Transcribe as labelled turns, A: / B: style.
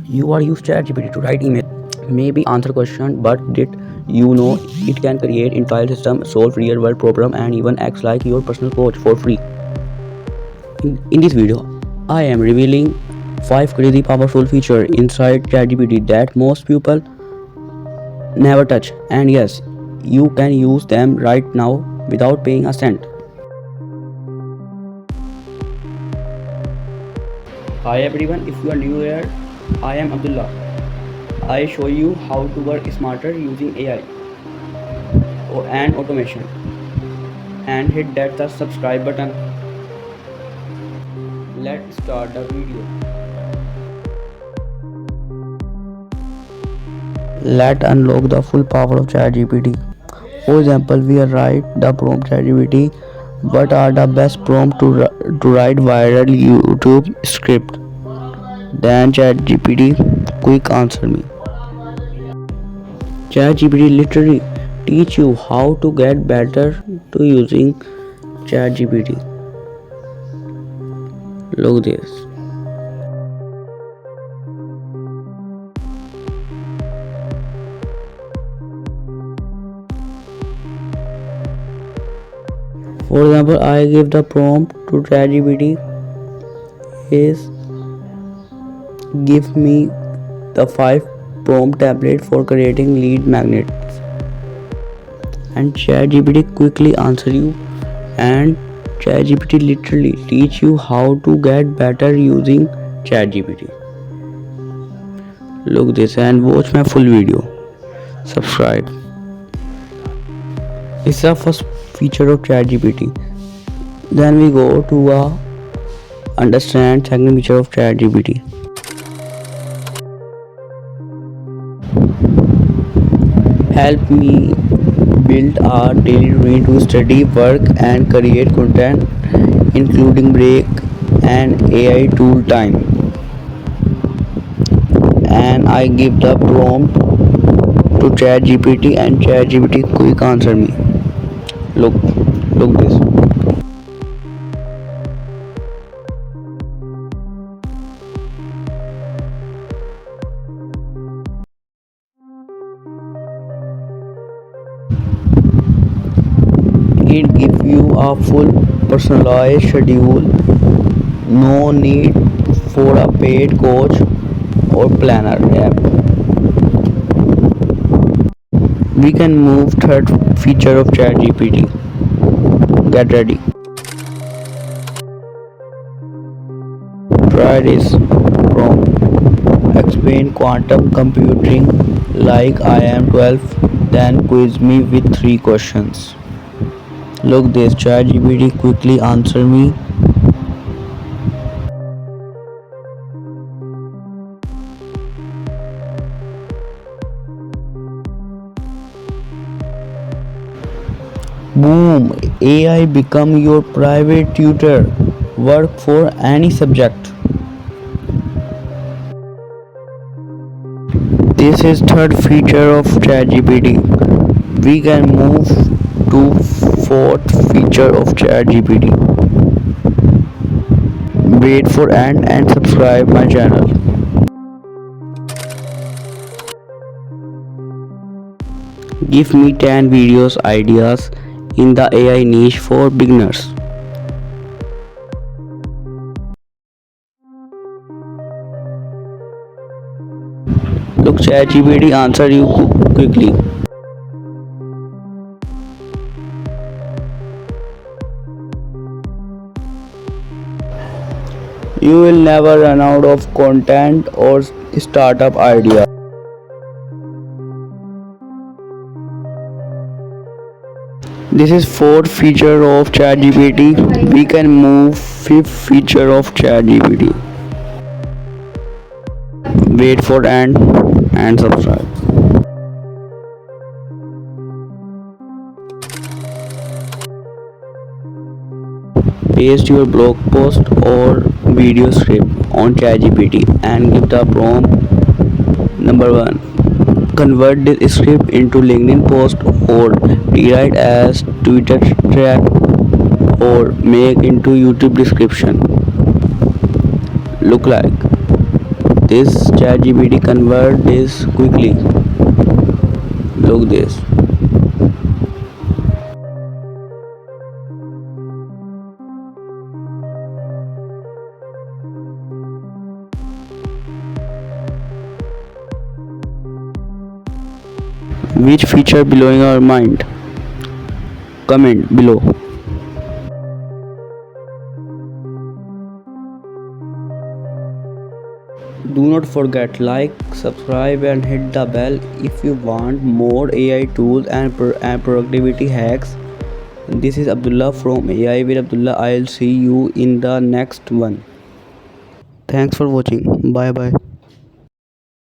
A: You are used ChatGPT to write email, maybe answer question, but did you know it can create entire system, solve real world problem, and even acts like your personal coach for free? In this video, I am revealing 5 crazy powerful features inside ChatGPT that most people never touch, and yes, you can use them right now without paying a cent. Hi everyone, if you are new here, I am Abdullah. I show you how to work smarter using AI and automation. And hit that the subscribe button. Let's start the video. Let's unlock the full power of ChatGPT. For example, we write the prompt ChatGPT. What are the best prompt to write viral YouTube script? Then ChatGPT quick answer me. ChatGPT literally teach you how to get better to using ChatGPT. Look this. For example, I give the prompt to ChatGPT is give me the 5 prompt template for creating lead magnets, and ChatGPT quickly answer you, and ChatGPT literally teach you how to get better using ChatGPT. Look this and watch my full video. Subscribe. It's the first feature of ChatGPT. Then we go to understand second feature of ChatGPT. Help me build a daily routine to study, work, and create content, including break and AI tool time. And I give the prompt to ChatGPT, and ChatGPT quick answer me. Look this. It gives you a full personalized schedule. No need for a paid coach or planner app. We can move third feature of ChatGPT. Get ready. Try this prompt. Explain quantum computing like I am 12, then quiz me with 3 questions. Look this, ChatGPT quickly answer me. Boom, AI become your private tutor. Work for any subject. This is third feature of ChatGPT. We can move to fourth feature of ChatGPT. Wait for end and subscribe my channel. Give me 10 videos ideas in the AI niche for beginners. Look, ChatGPT answer you quickly. You will never run out of content or startup ideas. This is fourth feature of ChatGPT. We can move fifth feature of ChatGPT. Wait for end and subscribe. Paste your blog post or video script on ChatGPT and give the prompt. Number 1. Convert this script into LinkedIn post or rewrite as Twitter track or make into YouTube description. Look like. This ChatGPT convert this quickly. Look this. Which feature blowing our mind? Comment below. Do not forget like, subscribe and hit the bell if you want more AI tools and productivity hacks. This is Abdullah from AI with Abdullah. I'll see you in the next one. Thanks for watching. Bye bye.